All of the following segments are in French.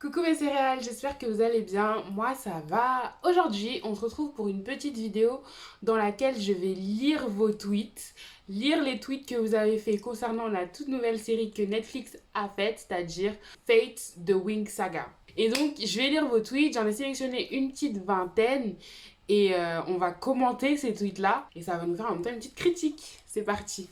Coucou mes céréales, j'espère que vous allez bien. Moi ça va. Aujourd'hui, on se retrouve pour une petite vidéo dans laquelle je vais lire vos tweets, lire les tweets que vous avez fait concernant la toute nouvelle série que Netflix a faite, c'est-à-dire Fate The Wing Saga. Et donc, je vais lire vos tweets, j'en ai sélectionné une petite vingtaine et on va commenter ces tweets-là et ça va nous faire en même temps une petite critique. C'est parti.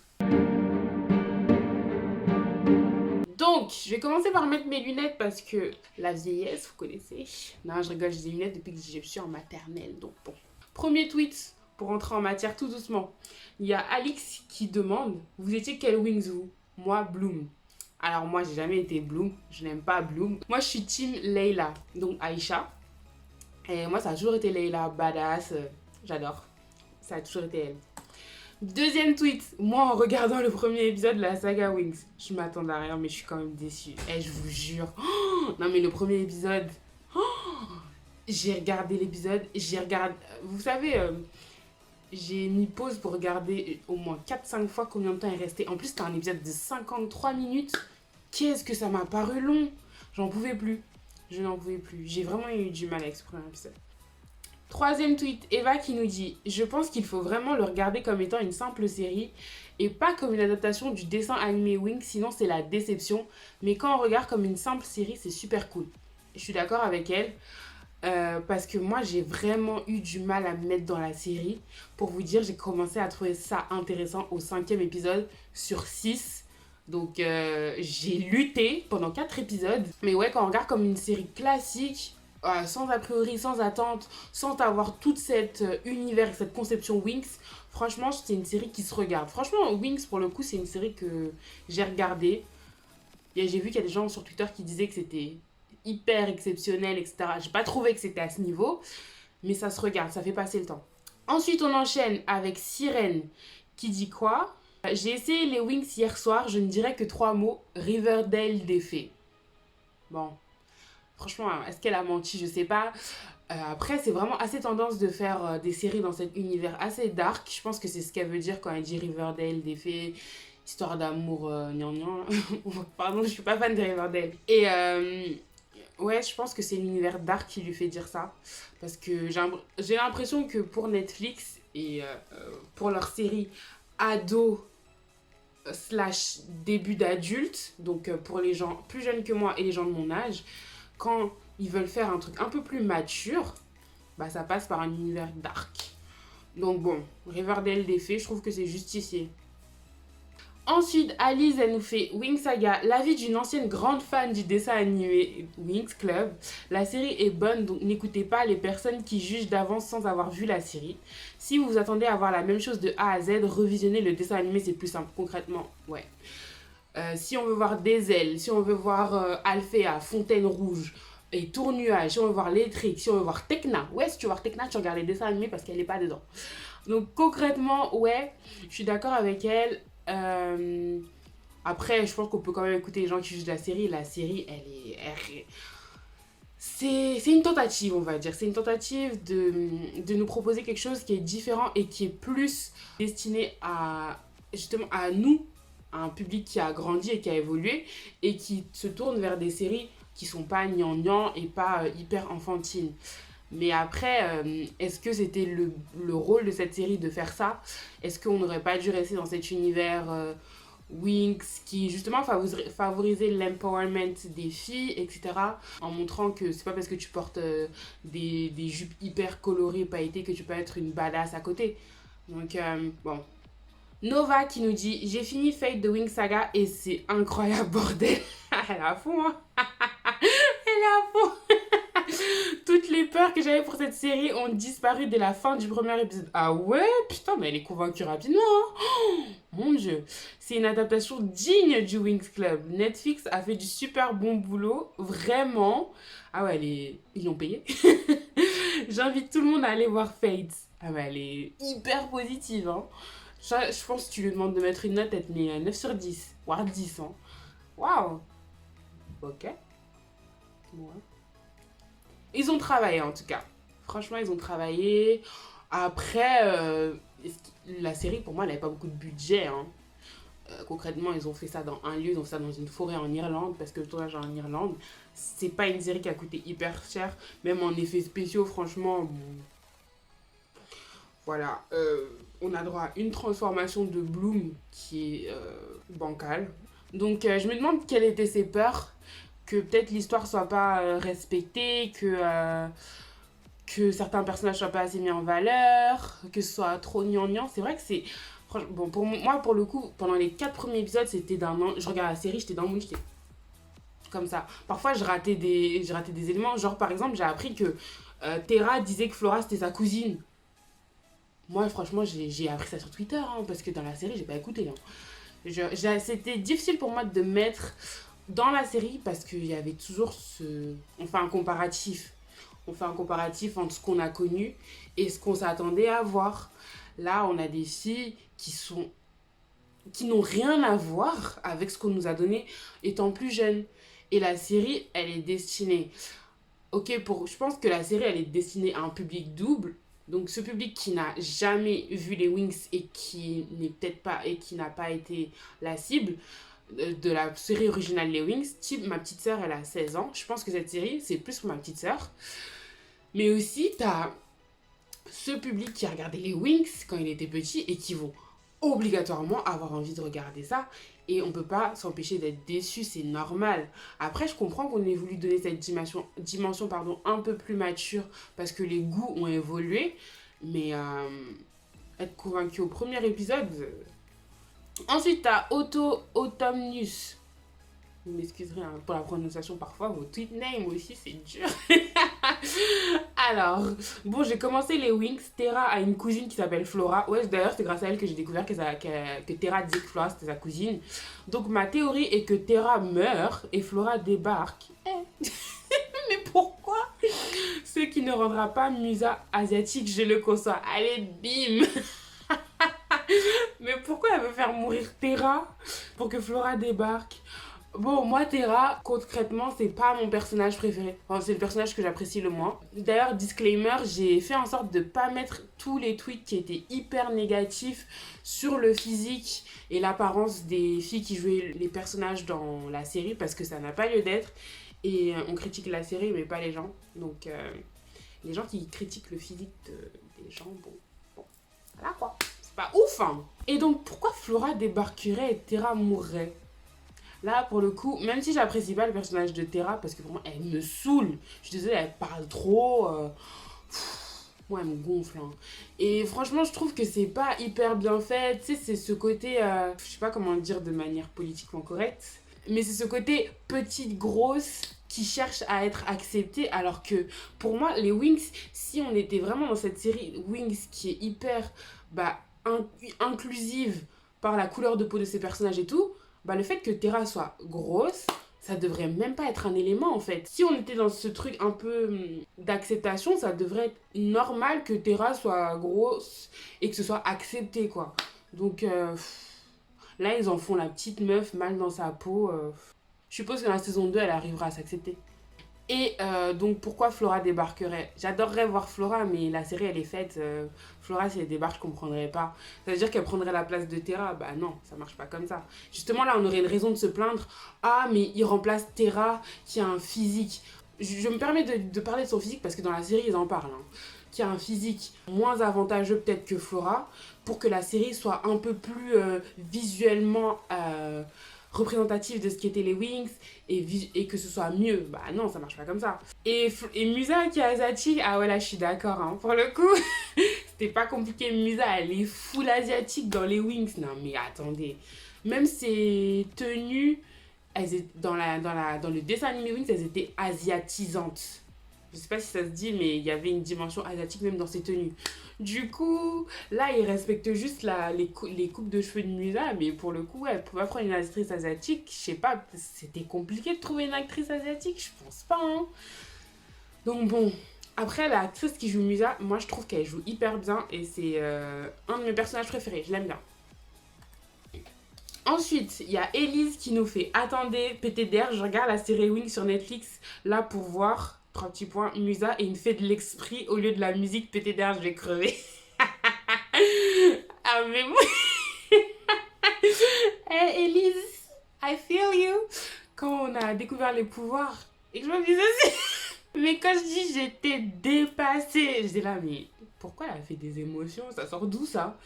Donc, je vais commencer par mettre mes lunettes parce que la vieillesse, vous connaissez. Non, je rigole, j'ai des lunettes depuis que je suis en maternelle, donc bon. Premier tweet, pour entrer en matière tout doucement. Il y a Alix qui demande, vous étiez quel Wings vous? Moi, Bloom. Alors moi, j'ai jamais été Bloom, je n'aime pas Bloom. Moi, je suis team Layla, donc Aïcha. Et moi, ça a toujours été Layla, badass, j'adore. Ça a toujours été elle. Deuxième tweet, moi en regardant le premier épisode de la saga Wings, je m'attendais à rien mais je suis quand même déçue. Et je vous jure, non mais le premier épisode, j'ai regardé l'épisode, vous savez, j'ai mis pause pour regarder au moins 4-5 fois combien de temps est resté. En plus c'était un épisode de 53 minutes, qu'est-ce que ça m'a paru long, j'en pouvais plus, je n'en pouvais plus, j'ai vraiment eu du mal avec ce premier épisode. Troisième tweet, Eva qui nous dit « Je pense qu'il faut vraiment le regarder comme étant une simple série et pas comme une adaptation du dessin animé Wings, sinon c'est la déception. Mais quand on regarde comme une simple série, c'est super cool. » Je suis d'accord avec elle parce que moi j'ai vraiment eu du mal à me mettre dans la série. Pour vous dire, j'ai commencé à trouver ça intéressant au 5e épisode sur 6. Donc j'ai lutté pendant 4 épisodes. Mais ouais, quand on regarde comme une série classique, sans a priori, sans attente, sans avoir toute cette univers, cette conception Wings, franchement, c'est une série qui se regarde. Franchement, Wings, pour le coup, c'est une série que j'ai regardée. Et j'ai vu qu'il y a des gens sur Twitter qui disaient que c'était hyper exceptionnel, etc. J'ai pas trouvé que c'était à ce niveau, mais ça se regarde, ça fait passer le temps. Ensuite, on enchaîne avec Sirène qui dit quoi? J'ai essayé les Wings hier soir, je ne dirais que 3 mots, Riverdale défait. Bon, franchement, est-ce qu'elle a menti? Je sais pas. Après, c'est vraiment assez tendance de faire des séries dans cet univers assez dark. Je pense que c'est ce qu'elle veut dire quand elle dit Riverdale, des fées, histoire d'amour, gnangnan. Pardon, je suis pas fan de Riverdale. Et ouais, je pense que c'est l'univers dark qui lui fait dire ça. Parce que j'ai l'impression que pour Netflix et pour leur série ado slash début d'adulte, donc pour les gens plus jeunes que moi et les gens de mon âge, quand ils veulent faire un truc un peu plus mature, bah ça passe par un univers dark. Donc bon, Riverdale défait, je trouve que c'est justifié. Ensuite, Alice, elle nous fait Wings Saga, l'avis d'une ancienne grande fan du dessin animé Wings Club. La série est bonne, donc n'écoutez pas les personnes qui jugent d'avance sans avoir vu la série. Si vous vous attendez à voir la même chose de A à Z, revisionnez le dessin animé, c'est plus simple. Concrètement, ouais. Si on veut voir des ailes, si on veut voir Alphea, Fontaine Rouge et Tournuage, si on veut voir Létrique, si on veut voir Tekna, ouais, si tu veux voir Tekna, tu regardes les dessins animés parce qu'elle n'est pas dedans. Donc concrètement, ouais, je suis d'accord avec elle. Après, je pense qu'on peut quand même écouter les gens qui jugent la série. La série, c'est une tentative, on va dire. C'est une tentative de nous proposer quelque chose qui est différent et qui est plus destiné à, justement, à nous, à un public qui a grandi et qui a évolué et qui se tourne vers des séries qui sont pas gnangnan et pas hyper enfantines. Mais après, est-ce que c'était le rôle de cette série de faire ça? Est-ce qu'on n'aurait pas dû rester dans cet univers Wings qui justement favorisait l'empowerment des filles, etc. En montrant que c'est pas parce que tu portes des jupes hyper colorées, pailletées que tu peux être une badass à côté. Donc bon. Nova qui nous dit j'ai fini Fate The Wing Saga et c'est incroyable bordel. Elle est à fond hein. Elle est à fond. Toutes les peurs que j'avais pour cette série ont disparu dès la fin du premier épisode. Ah ouais? Putain, mais elle est convaincue rapidement. Hein. Oh, mon Dieu. C'est une adaptation digne du Wings Club. Netflix a fait du super bon boulot. Vraiment. Ah ouais, ils l'ont payé. J'invite tout le monde à aller voir Fate. Ah ouais, elle est hyper positive. Hein. Je pense que tu lui demandes de mettre une note, elle te met 9 sur 10. Voire 10. Hein. Waouh. Ok. Ouais. Ils ont travaillé en tout cas. Franchement, ils ont travaillé. Après, la série pour moi, elle n'avait pas beaucoup de budget. Hein. Concrètement, ils ont fait ça dans un lieu, ils ont fait ça dans une forêt en Irlande, parce que le tournage est en Irlande. C'est pas une série qui a coûté hyper cher, même en effets spéciaux, franchement, bon, voilà. On a droit à une transformation de Bloom qui est bancale. Donc je me demande quelles étaient ses peurs, que peut-être l'histoire soit pas respectée, que certains personnages soient pas assez mis en valeur, que ce soit trop gnangnan. C'est vrai que c'est... Bon, pour moi, pour le coup, pendant les 4 premiers épisodes, c'était d'un an. Je regardais la série, j'étais dans le mood, j'étais comme ça. Parfois, je ratais des éléments. Genre, par exemple, j'ai appris que Terra disait que Flora, c'était sa cousine. Moi, franchement, j'ai appris ça sur Twitter, hein, parce que dans la série, j'ai pas écouté. Hein. C'était difficile pour moi de mettre dans la série, parce qu'il y avait toujours ce... On fait un comparatif. On fait un comparatif entre ce qu'on a connu et ce qu'on s'attendait à voir. Là, on a des filles qui n'ont rien à voir avec ce qu'on nous a donné étant plus jeunes. Et la série, elle est destinée... je pense que la série, elle est destinée à un public double. Donc, ce public qui n'a jamais vu les Wings et qui n'est peut-être pas... et qui n'a pas été la cible de la série originale Les Wings. Type, ma petite sœur, elle a 16 ans. Je pense que cette série, c'est plus pour ma petite sœur. Mais aussi, t'as ce public qui a regardé les Wings quand il était petit et qui vont obligatoirement avoir envie de regarder ça. Et on peut pas s'empêcher d'être déçu, c'est normal. Après, je comprends qu'on ait voulu donner cette dimension un peu plus mature parce que les goûts ont évolué. Mais être convaincu au premier épisode... Ensuite, t'as Autumnus. Vous m'excuserez hein, pour la prononciation parfois, vos tweet names aussi, c'est dur. Alors, bon, j'ai commencé les Wings. Terra a une cousine qui s'appelle Flora. Ouais, d'ailleurs, c'est grâce à elle que j'ai découvert que Terra disait que Flora, c'était sa cousine. Donc, ma théorie est que Terra meurt et Flora débarque. Mais pourquoi? Ce qui ne rendra pas Musa asiatique, je le conçois. Allez, bim. Mais pourquoi elle veut faire mourir Terra pour que Flora débarque? Bon, moi, Terra, concrètement, c'est pas mon personnage préféré. Enfin, c'est le personnage que j'apprécie le moins. D'ailleurs, disclaimer, j'ai fait en sorte de pas mettre tous les tweets qui étaient hyper négatifs sur le physique et l'apparence des filles qui jouaient les personnages dans la série parce que ça n'a pas lieu d'être. Et on critique la série, mais pas les gens. Donc, les gens qui critiquent le physique des gens, bon, voilà quoi. C'est pas ouf, hein. Et donc, pourquoi Flora débarquerait et Terra mourrait? Là, pour le coup, même si j'apprécie pas le personnage de Terra, parce que pour moi, elle me saoule. Je suis désolée, elle parle trop. Moi, elle me gonfle. Hein. Et franchement, je trouve que c'est pas hyper bien fait. Tu sais, c'est ce côté... je sais pas comment le dire de manière politiquement correcte. Mais c'est ce côté petite, grosse, qui cherche à être acceptée. Alors que, pour moi, les Wings, si on était vraiment dans cette série Wings qui est hyper inclusive par la couleur de peau de ses personnages et tout... le fait que Terra soit grosse, ça devrait même pas être un élément en fait. Si on était dans ce truc un peu d'acceptation, ça devrait être normal que Terra soit grosse et que ce soit accepté quoi. Donc là, ils en font la petite meuf mal dans sa peau. Je suppose que dans la saison 2, elle arrivera à s'accepter. Et donc, pourquoi Flora débarquerait? J'adorerais voir Flora, mais la série, elle est faite. Flora, si elle débarque, je comprendrais pas. Ça veut dire qu'elle prendrait la place de Terra? Bah non, ça marche pas comme ça. Justement, là, on aurait une raison de se plaindre. Ah, mais il remplace Terra, qui a un physique... Je me permets de parler de son physique, parce que dans la série, ils en parlent. Hein. Qui a un physique moins avantageux peut-être que Flora, pour que la série soit un peu plus visuellement... représentatif de ce qu'étaient les Wings et que ce soit mieux. Bah non, ça marche pas comme ça. Et Musa qui est asiatique, ah ouais là je suis d'accord, hein. Pour le coup, c'était pas compliqué. Musa, elle est full asiatique dans les Wings. Non mais attendez, même ses tenues, elles étaient dans le dessin animé Wings, elles étaient asiatisantes. Je sais pas si ça se dit, mais il y avait une dimension asiatique même dans ses tenues. Du coup, là, il respecte juste les coupes de cheveux de Musa, mais pour le coup, elle pouvait prendre une actrice asiatique. Je sais pas, c'était compliqué de trouver une actrice asiatique, je pense pas. Hein. Donc bon, après, l'actrice qui joue Musa, moi, je trouve qu'elle joue hyper bien et c'est un de mes personnages préférés, je l'aime bien. Ensuite, il y a Elise qui nous fait « Attendez, PTDR, je regarde la série Wings sur Netflix, là, pour voir... » 3 petits points, Musa et une fête de l'esprit au lieu de la musique PTDR, je vais crever. Ah mais moi... Hey Elise, I feel you. Quand on a découvert les pouvoirs et que je me disais aussi. Mais quand je dis j'étais dépassée, j'étais là, mais pourquoi elle a fait des émotions? Ça sort d'où ça?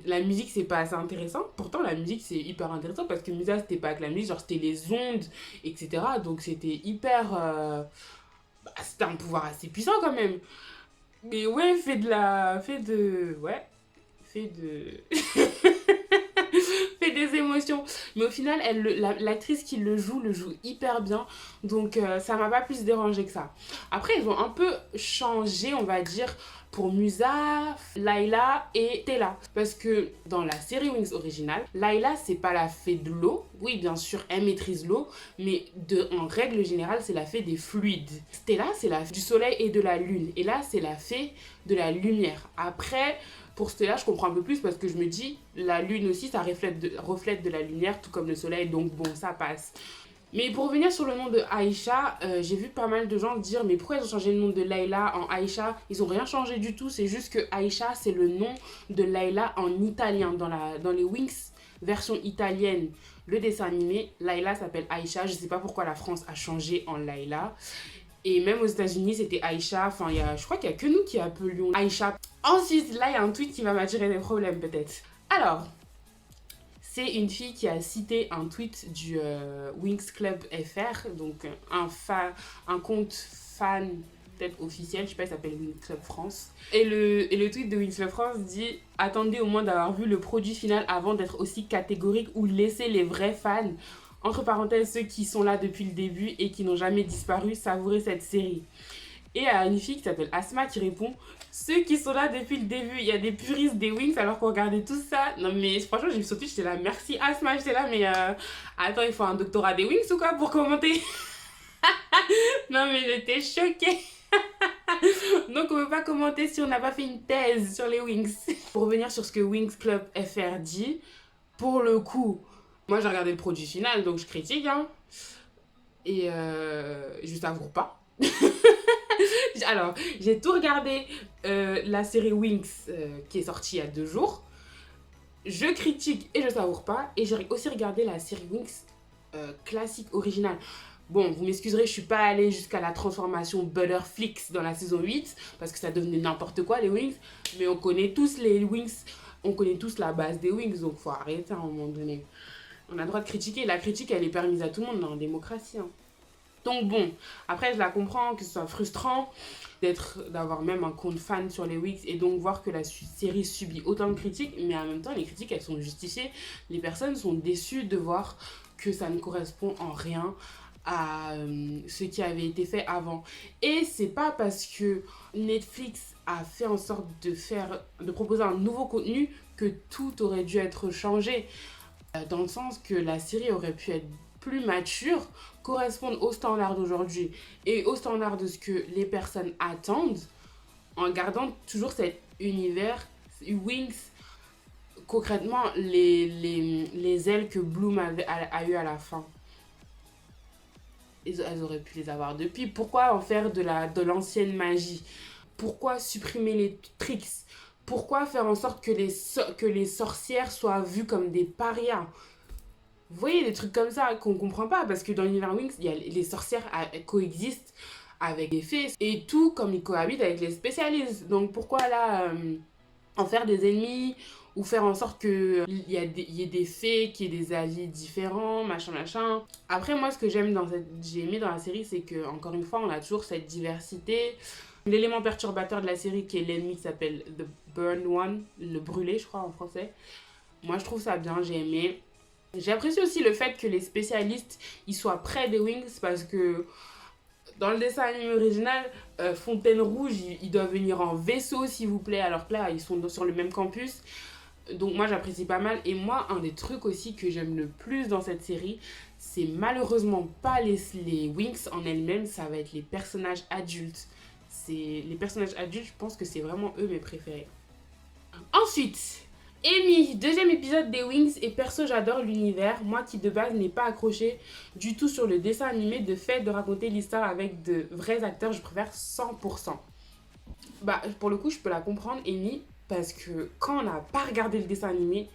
La musique c'est pas assez intéressant. Pourtant la musique c'est hyper intéressant parce que Musa c'était pas avec la musique, genre c'était les ondes, etc. Donc c'était hyper... c'était un pouvoir assez puissant quand même. Mais ouais, fait de la... Fait de... Ouais. Fait de... fait des émotions. Mais au final, l'actrice qui le joue hyper bien. Donc ça m'a pas plus dérangé que ça. Après, ils ont un peu changé, on va dire, pour Musa, Layla et Tella. Parce que dans la série Wings originale, Layla, c'est pas la fée de l'eau. Oui, bien sûr, elle maîtrise l'eau, mais en règle générale, c'est la fée des fluides. Stella, c'est la fée du soleil et de la lune. Et là, c'est la fée de la lumière. Après, pour Stella, je comprends un peu plus parce que je me dis, la lune aussi, ça reflète de la lumière, tout comme le soleil, donc bon, ça passe. Mais pour revenir sur le nom de Aïcha, j'ai vu pas mal de gens dire mais pourquoi ils ont changé le nom de Layla en Aïcha? Ils ont rien changé du tout, c'est juste que Aïcha c'est le nom de Layla en italien. Dans les Winx version italienne, le dessin animé, Layla s'appelle Aïcha. Je sais pas pourquoi la France a changé en Layla. Et même aux États-Unis c'était Aïcha. Enfin, je crois qu'il y a que nous qui appelions Aïcha. Ensuite, là il y a un tweet qui va m'attirer des problèmes peut-être. Alors, c'est une fille qui a cité un tweet du Winx Club FR, donc un compte fan peut-être officiel, je sais pas, il s'appelle Winx Club France. Et le tweet de Winx Club France dit « Attendez au moins d'avoir vu le produit final avant d'être aussi catégorique ou laissez les vrais fans, entre parenthèses ceux qui sont là depuis le début et qui n'ont jamais disparu, savourer cette série. » Et à une fille qui s'appelle Asma qui répond « Ceux qui sont là depuis le début, il y a des puristes des Winx alors qu'on regardait tout ça. » Non mais franchement, j'ai vu sur Twitch, j'étais là « Merci Asma », j'étais là « Mais attends, il faut un doctorat des Winx ou quoi pour commenter ?» Non mais j'étais choquée. Donc on ne peut pas commenter si on n'a pas fait une thèse sur les Winx. Pour revenir sur ce que Winx Club FR dit, pour le coup, moi j'ai regardé le produit final, donc je critique, hein. Et je savoure pas. Alors, j'ai tout regardé la série Winx qui est sortie il y a 2 jours. Je critique et je savoure pas. Et j'ai aussi regardé la série Winx classique originale. Bon, vous m'excuserez, je suis pas allée jusqu'à la transformation Butterflix dans la saison 8 parce que ça devenait n'importe quoi les Winx. Mais on connaît tous les Winx, on connaît tous la base des Winx, donc faut arrêter à un moment donné. On a le droit de critiquer. La critique, elle est permise à tout le monde dans la démocratie, hein. Donc bon, après je la comprends que ce soit frustrant d'avoir même un compte fan sur les Winx et donc voir que la série subit autant de critiques, mais en même temps les critiques elles sont justifiées. Les personnes sont déçues de voir que ça ne correspond en rien à ce qui avait été fait avant. Et c'est pas parce que Netflix a fait en sorte de proposer un nouveau contenu que tout aurait dû être changé. Dans le sens que la série aurait pu être plus mature, correspondre aux standards d'aujourd'hui et aux standards de ce que les personnes attendent, en gardant toujours cet univers Winx, concrètement les ailes que Bloom a eu à la fin. Elles auraient pu les avoir depuis. Pourquoi en faire de l'ancienne magie? Pourquoi supprimer les tricks? Pourquoi faire en sorte que les sorcières soient vues comme des parias? Vous voyez, des trucs comme ça qu'on comprend pas, parce que dans l'univers Winx, les sorcières coexistent avec les fées, et tout comme ils cohabitent avec les spécialistes. Donc pourquoi là, en faire des ennemis, ou faire en sorte qu'il y ait des fées, qu'il y ait des alliés différents, machin, machin. Après, moi, ce que j'ai aimé dans la série, c'est que encore une fois, on a toujours cette diversité. L'élément perturbateur de la série, qui est l'ennemi qui s'appelle The Burned One, le brûlé, je crois, en français. Moi, je trouve ça bien, j'ai aimé. J'ai apprécié aussi le fait que les spécialistes ils soient près des Winx parce que dans le dessin animé original, Fontaine Rouge, ils doivent venir en vaisseau s'il vous plaît, alors que là ils sont sur le même campus. Donc moi j'apprécie pas mal. Et moi un des trucs aussi que j'aime le plus dans cette série, c'est malheureusement pas les Winx en elles-mêmes, ça va être les personnages adultes. Les personnages adultes, je pense que c'est vraiment eux mes préférés. Ensuite, Amy, 2e épisode des Winx, et perso j'adore l'univers, moi qui de base n'ai pas accroché du tout sur le dessin animé, de fait de raconter l'histoire avec de vrais acteurs, je préfère 100%. Bah pour le coup je peux la comprendre Amy, parce que quand on n'a pas regardé le dessin animé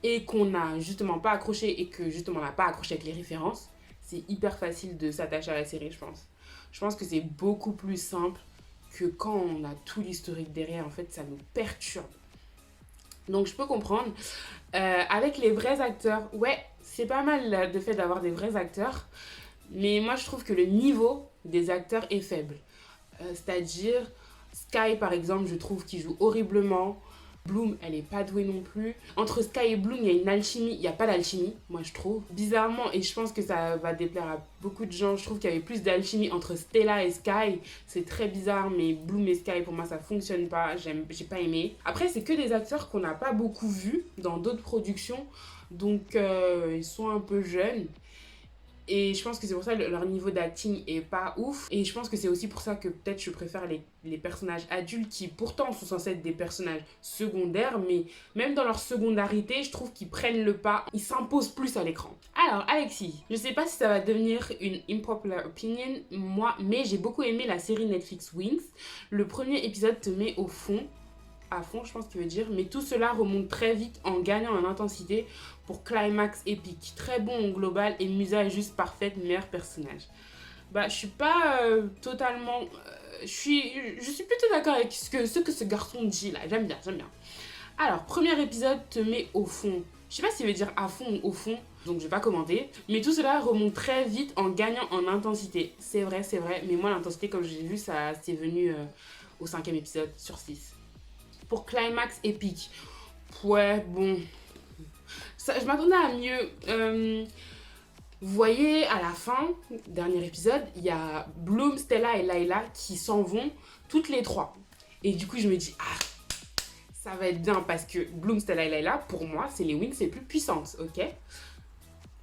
et qu'on n'a justement pas accroché et que justement on n'a pas accroché avec les références, c'est hyper facile de s'attacher à la série, je pense. Je pense que c'est beaucoup plus simple que quand on a tout l'historique derrière, en fait, ça nous perturbe. Donc je peux comprendre. Avec les vrais acteurs, ouais, c'est pas mal de fait d'avoir des vrais acteurs, mais moi je trouve que le niveau des acteurs est faible. C'est-à-dire, Sky par exemple, je trouve qu'il joue horriblement. Bloom, elle est pas douée non plus. Entre Sky et Bloom, il y a une alchimie. Il n'y a pas d'alchimie, moi je trouve. Bizarrement, et je pense que ça va déplaire à beaucoup de gens, je trouve qu'il y avait plus d'alchimie entre Stella et Sky. C'est très bizarre, mais Bloom et Sky, pour moi, ça fonctionne pas. J'ai pas aimé. Après, c'est que des acteurs qu'on n'a pas beaucoup vus dans d'autres productions. Donc, ils sont un peu jeunes. Et je pense que c'est pour ça que leur niveau d'acting est pas ouf. Et je pense que c'est aussi pour ça que peut-être je préfère les personnages adultes qui pourtant sont censés être des personnages secondaires. Mais même dans leur secondarité, je trouve qu'ils prennent le pas. Ils s'imposent plus à l'écran. Alors Alexis, je sais pas si ça va devenir une unpopular opinion, moi, mais j'ai beaucoup aimé la série Netflix Wings. Le premier épisode te met au fond. À fond, je pense qu'il veut dire, mais tout cela remonte très vite en gagnant en intensité pour climax épique. Très bon au global et Musa est juste parfaite, meilleur personnage. Bah, je suis pas totalement. Je suis plutôt d'accord avec ce que ce garçon dit là. J'aime bien, j'aime bien. Alors, premier épisode te met au fond. Je sais pas s'il veut dire à fond ou au fond, donc je vais pas commenter. Mais tout cela remonte très vite en gagnant en intensité. C'est vrai, mais moi, l'intensité, comme j'ai vu, ça c'est venu au 5e épisode sur 6. Pour climax épique. Ouais, bon. Ça, je m'attendais à mieux. Vous voyez, à la fin, dernier épisode, il y a Bloom, Stella et Layla qui s'en vont toutes les trois. Et du coup, je me dis, ah, ça va être bien parce que Bloom, Stella et Layla, pour moi, c'est les wings les plus puissantes, ok?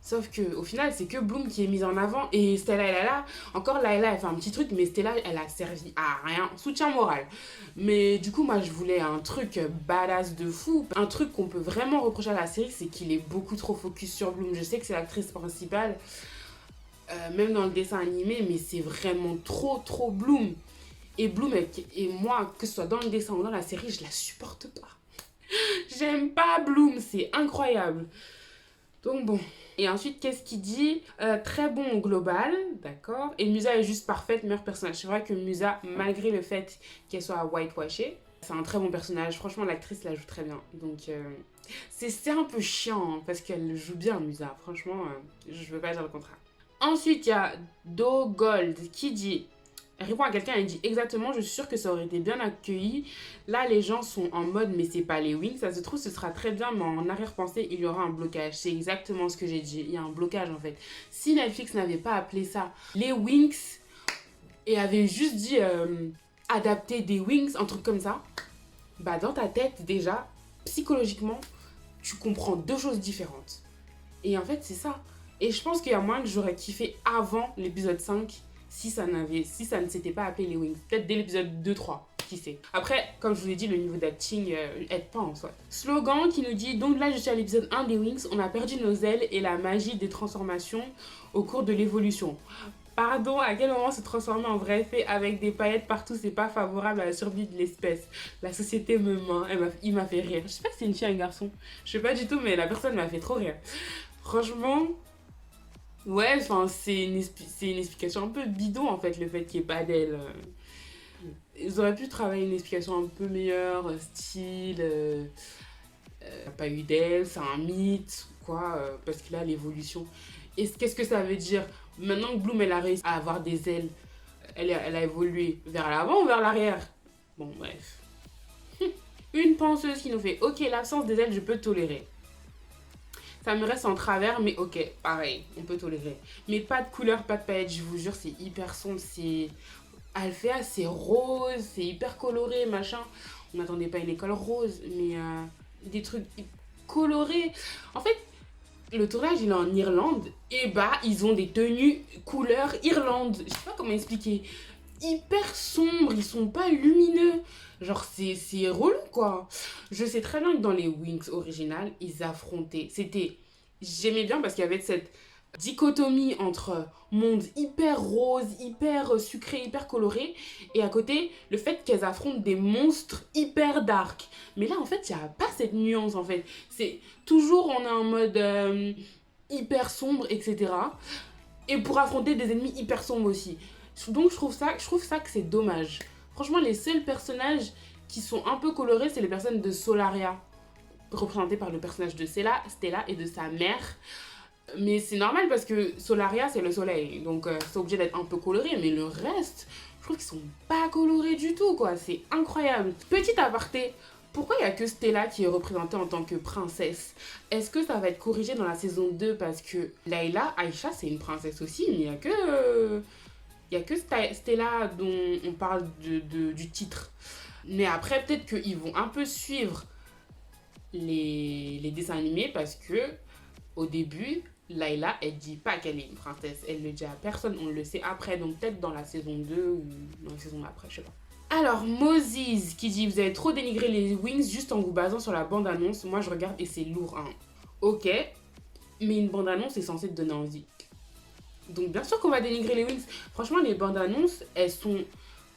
Sauf qu'au final, c'est que Bloom qui est mise en avant et Stella et Layla, encore Layla, elle fait un petit truc, mais Stella, elle a servi à rien, soutien moral. Mais du coup, moi, je voulais un truc badass de fou. Un truc qu'on peut vraiment reprocher à la série, c'est qu'il est beaucoup trop focus sur Bloom. Je sais que c'est l'actrice principale, même dans le dessin animé, mais c'est vraiment trop Bloom. Et Bloom, et moi, que ce soit dans le dessin ou dans la série, je la supporte pas. J'aime pas Bloom, c'est incroyable. Donc bon. Et ensuite, qu'est-ce qu'il dit? Très bon au global, d'accord. Et Musa est juste parfaite, meilleur personnage. C'est vrai que Musa, malgré le fait qu'elle soit whitewashée, c'est un très bon personnage. Franchement, l'actrice la joue très bien. Donc, c'est un peu chiant, hein, parce qu'elle joue bien, Musa. Franchement, je veux pas dire le contraire. Ensuite, il y a Do Gold qui dit... Elle répond à quelqu'un, elle dit exactement, je suis sûre que ça aurait été bien accueilli. Là, les gens sont en mode, mais c'est pas les wings. Ça se trouve, ce sera très bien, mais en arrière-pensée, il y aura un blocage. C'est exactement ce que j'ai dit. Il y a un blocage en fait. Si Netflix n'avait pas appelé ça les wings et avait juste dit adapter des wings, un truc comme ça, bah dans ta tête, déjà, psychologiquement, tu comprends deux choses différentes. Et en fait, c'est ça. Et je pense qu'il y a moins que j'aurais kiffé avant l'épisode 5 si ça ne s'était pas appelé les Wings. Peut-être dès l'épisode 2-3, qui sait. Après, comme je vous l'ai dit, le niveau d'acting aide pas en soi. Slogan qui nous dit, donc là je suis à l'épisode 1 des Wings, on a perdu nos ailes et la magie des transformations au cours de l'évolution. Pardon, à quel moment se transformer en vrai fée avec des paillettes partout, c'est pas favorable à la survie de l'espèce. La société me ment, il m'a fait rire. Je sais pas si c'est une fille ou un garçon, je sais pas du tout, mais la personne m'a fait trop rire. Franchement... Ouais, enfin, c'est une explication un peu bidon en fait, le fait qu'il n'y ait pas d'elle. Ils auraient pu travailler une explication un peu meilleure, style. Pas eu d'elle, c'est un mythe, quoi, parce que là, l'évolution. Et qu'est-ce que ça veut dire? Maintenant que Bloom, elle a réussi à avoir des ailes, elle a évolué vers l'avant ou vers l'arrière? Bon, bref. Une penseuse qui nous fait ok, l'absence des ailes, je peux tolérer. Ça me reste en travers, mais ok, pareil, on peut tolérer. Mais pas de couleur, pas de paillettes, je vous jure, c'est hyper sombre, c'est... Alpha, c'est rose, c'est hyper coloré, machin. On n'attendait pas une école rose, mais des trucs colorés. En fait, le tournage, il est en Irlande, et bah, ils ont des tenues couleur Irlande. Je sais pas comment expliquer. Hyper sombres, ils sont pas lumineux. Genre, c'est relou, quoi. Je sais très bien que dans les Wings originales, ils affrontaient. J'aimais bien parce qu'il y avait cette dichotomie entre monde hyper rose, hyper sucré, hyper coloré, et à côté, le fait qu'elles affrontent des monstres hyper dark. Mais là, en fait, il n'y a pas cette nuance, en fait. C'est toujours, on est en mode hyper sombre, etc. Et pour affronter des ennemis hyper sombres aussi. Donc, je trouve ça que c'est dommage. Franchement, les seuls personnages qui sont un peu colorés, c'est les personnes de Solaria, représentées par le personnage de Stella et de sa mère. Mais c'est normal parce que Solaria, c'est le soleil. Donc, c'est obligé d'être un peu coloré. Mais le reste, je trouve qu'ils sont pas colorés du tout, quoi. C'est incroyable. Petit aparté, pourquoi il n'y a que Stella qui est représentée en tant que princesse? Est-ce que ça va être corrigé dans la saison 2? Parce que Layla, Aïcha, c'est une princesse aussi. Mais il y a que Stella dont on parle du titre. Mais après, peut-être qu'ils vont un peu suivre les dessins animés parce que au début, Layla, elle dit pas qu'elle est une princesse. Elle le dit à personne. On le sait après. Donc peut-être dans la saison 2 ou dans la saison après, je sais pas. Alors, Moses qui dit: vous avez trop dénigré les Wings juste en vous basant sur la bande-annonce. Moi, je regarde et c'est lourd, hein. Ok, mais une bande-annonce est censée te donner envie. Donc bien sûr qu'on va dénigrer les Wings. Franchement, les bandes-annonces, elles sont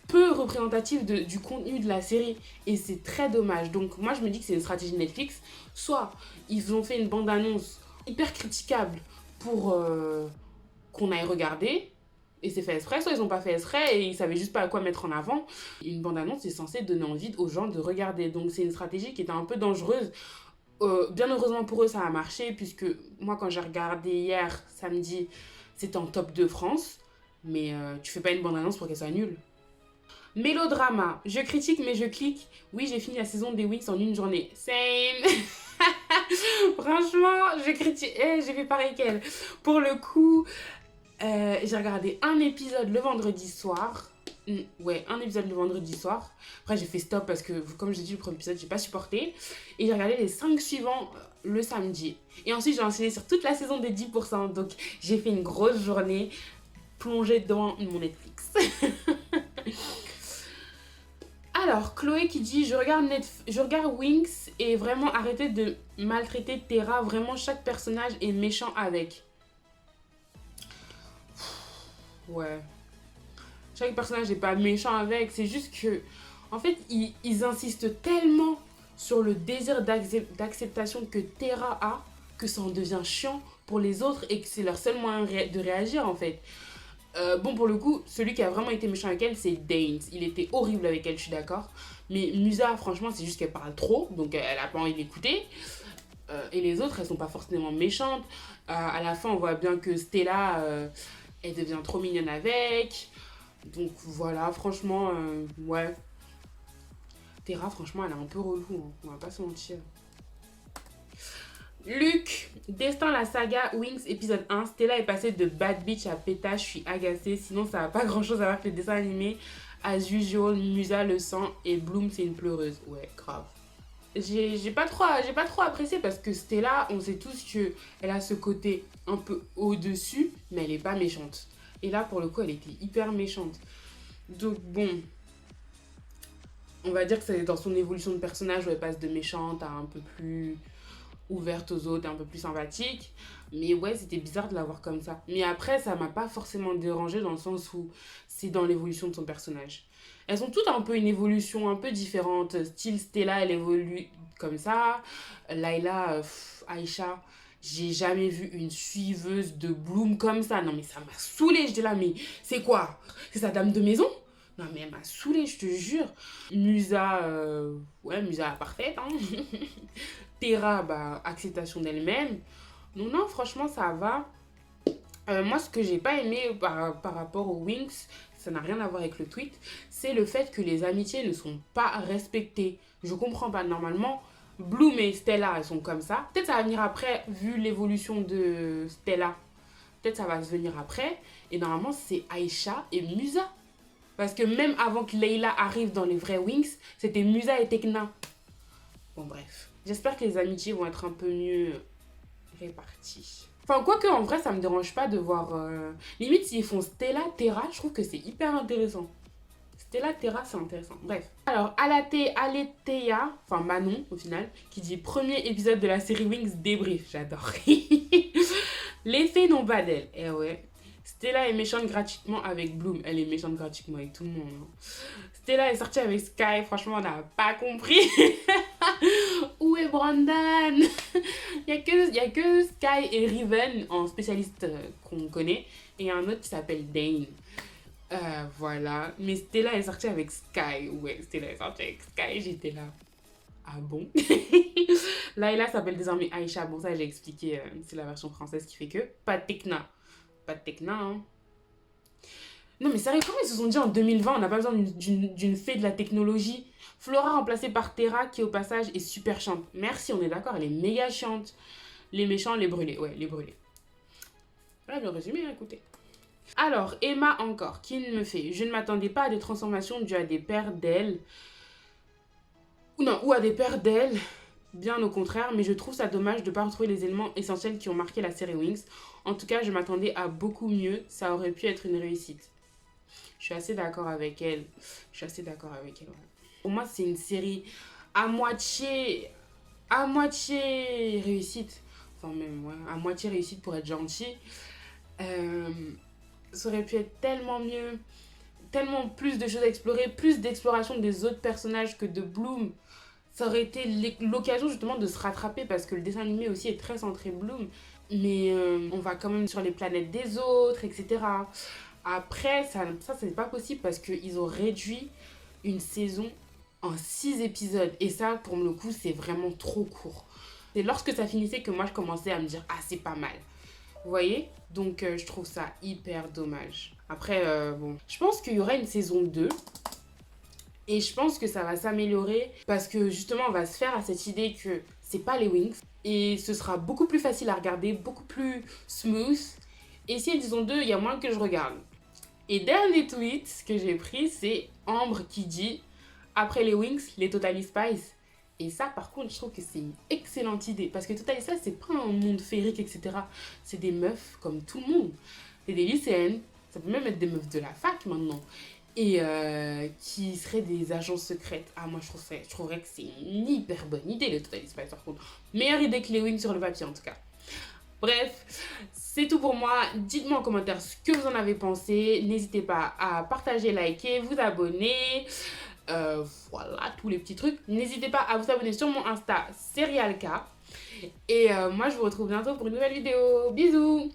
peu représentatives du contenu de la série. Et c'est très dommage. Donc moi, je me dis que c'est une stratégie Netflix. Soit ils ont fait une bande-annonce hyper critiquable pour qu'on aille regarder, et c'est fait exprès, soit ils n'ont pas fait exprès et ils savaient juste pas à quoi mettre en avant. Une bande-annonce est censée donner envie aux gens de regarder, donc c'est une stratégie qui était un peu dangereuse. Bien heureusement pour eux, ça a marché, puisque moi, quand j'ai regardé hier, samedi, c'était en top 2 France, mais tu fais pas une bande-annonce pour qu'elle soit nulle. Mélodrama, je critique mais je clique. Oui, j'ai fini la saison des Wings en une journée. Same. Franchement, je critique. J'ai fait pareil qu'elle. Pour le coup, j'ai regardé un épisode le vendredi soir. Ouais, un épisode le vendredi soir. Après, j'ai fait stop parce que, comme je l'ai dit, le premier épisode, j'ai pas supporté. Et j'ai regardé les 5 suivants le samedi. Et ensuite, j'ai enchaîné sur toute la saison des 10%. Donc, j'ai fait une grosse journée plongée dans mon Netflix. Alors, Chloé qui dit: je regarde Wings et vraiment arrêtez de maltraiter Terra. Vraiment, chaque personnage est méchant avec. Ouais. Chaque personnage n'est pas méchant avec. C'est juste que, en fait, ils insistent tellement sur le désir d'acceptation que Terra a que ça en devient chiant pour les autres et que c'est leur seul moyen de réagir, en fait. Bon, pour le coup, celui qui a vraiment été méchant avec elle, c'est Danes. Il était horrible avec elle, je suis d'accord. Mais Musa, franchement, c'est juste qu'elle parle trop, donc elle a pas envie d'écouter. Et les autres, elles sont pas forcément méchantes. À la fin, on voit bien que Stella, elle devient trop mignonne avec. Donc voilà, franchement, ouais. Terra, franchement, elle est un peu relou, hein. On va pas se mentir. Luc, Destin la saga Wings épisode 1. Stella est passée de bad bitch à pétage, je suis agacée. Sinon, ça n'a pas grand chose à voir avec le dessin animé. As usual, Musa le sang et Bloom, c'est une pleureuse. Ouais, grave. J'ai pas trop apprécié parce que Stella, on sait tous qu'elle a ce côté un peu au-dessus, mais elle est pas méchante. Et là, pour le coup, elle était hyper méchante. Donc, bon, on va dire que c'est dans son évolution de personnage où elle passe de méchante à un peu plus ouverte aux autres, un peu plus sympathique. Mais ouais, c'était bizarre de la voir comme ça. Mais après, ça m'a pas forcément dérangée dans le sens où c'est dans l'évolution de son personnage. Elles ont toutes un peu une évolution un peu différente. Style Stella, elle évolue comme ça. Layla, Aïcha, j'ai jamais vu une suiveuse de Bloom comme ça. Non mais ça m'a saoulée. J'étais là, mais c'est quoi? C'est sa dame de maison? Non mais elle m'a saoulée, je te jure. Musa, ouais, Musa parfaite, hein. Terra, bah, acceptation d'elle-même. Donc non, franchement, ça va. Moi, ce que j'ai pas aimé par rapport aux Wings, ça n'a rien à voir avec le tweet, c'est le fait que les amitiés ne sont pas respectées. Je comprends pas. Normalement, Bloom et Stella, elles sont comme ça. Peut-être ça va venir après, vu l'évolution de Stella. Peut-être ça va se venir après. Et normalement, c'est Aïcha et Musa. Parce que même avant que Layla arrive dans les vrais Wings, c'était Musa et Tekna. Bon, bref. J'espère que les amitiés vont être un peu mieux réparties. Enfin, quoique, en vrai, ça me dérange pas de voir... Limite, s'ils font Stella, Terra, je trouve que c'est hyper intéressant. Stella, Terra, c'est intéressant. Bref. Alors, Aletheia, enfin Manon, au final, qui dit: premier épisode de la série Wings débrief. J'adore. Les fées n'ont pas d'elle. Eh ouais. Stella est méchante gratuitement avec Bloom. Elle est méchante gratuitement avec tout le monde. Hein. Stella est sortie avec Sky. Franchement, on n'a pas compris. Où est Brandon? Il y a que Sky et Riven en spécialiste qu'on connaît. Et un autre qui s'appelle Dane. Voilà. Mais Stella est sortie avec Sky. Ouais, Stella est sortie avec Sky. J'étais là. Ah bon? Layla s'appelle désormais Aïcha. Bon, ça, j'ai expliqué. C'est la version française qui fait que. Pas de Tekna. Pas de Tekna, hein. Non, mais sérieux, comment ils se sont dit en 2020, on n'a pas besoin d'une fée de la technologie? Flora remplacée par Terra, qui au passage est super chiante. Merci, on est d'accord, elle est méga chiante. Les méchants, les brûlés. Ouais, les brûlés. Voilà, bien résumé, hein, écoutez. Alors, Emma encore, qui me fait. Je ne m'attendais pas à des transformations dues à des paires d'ailes. Ou à des paires d'ailes. Bien au contraire, mais je trouve ça dommage de ne pas retrouver les éléments essentiels qui ont marqué la série Wings. En tout cas, je m'attendais à beaucoup mieux. Ça aurait pu être une réussite. Je suis assez d'accord avec elle. Ouais. Pour moi, c'est une série à moitié réussite. Enfin, même, ouais, à moitié réussite pour être gentil. Ça aurait pu être tellement mieux. Tellement plus de choses à explorer. Plus d'exploration des autres personnages que de Bloom. Ça aurait été l'occasion justement de se rattraper parce que le dessin animé aussi est très centré Bloom. Mais on va quand même sur les planètes des autres, etc. Après, ça c'est pas possible parce qu'ils ont réduit une saison en 6 épisodes. Et ça, pour le coup, c'est vraiment trop court. C'est lorsque ça finissait que moi, je commençais à me dire « Ah, c'est pas mal ». Vous voyez? Donc, je trouve ça hyper dommage. Après, bon, je pense qu'il y aura une saison 2. Et je pense que ça va s'améliorer parce que justement, on va se faire à cette idée que c'est pas les Wings. Et ce sera beaucoup plus facile à regarder, beaucoup plus smooth. Et si elles disent deux, il y a moins que je regarde. Et dernier tweet que j'ai pris, c'est Ambre qui dit « Après les Wings, les Totally Spies ». Et ça, par contre, je trouve que c'est une excellente idée. Parce que Totally Spies, c'est pas un monde féerique, etc. C'est des meufs comme tout le monde. C'est des lycéennes. Ça peut même être des meufs de la fac maintenant. Et qui seraient des agences secrètes. Ah, moi, je trouverais que c'est une hyper bonne idée, les Totally Spies, par contre. Meilleure idée que les Wings sur le papier, en tout cas. Bref, c'est tout pour moi. Dites-moi en commentaire ce que vous en avez pensé. N'hésitez pas à partager, liker, vous abonner. Voilà, tous les petits trucs. N'hésitez pas à vous abonner sur mon Insta, Serialka. Et moi, je vous retrouve bientôt pour une nouvelle vidéo. Bisous!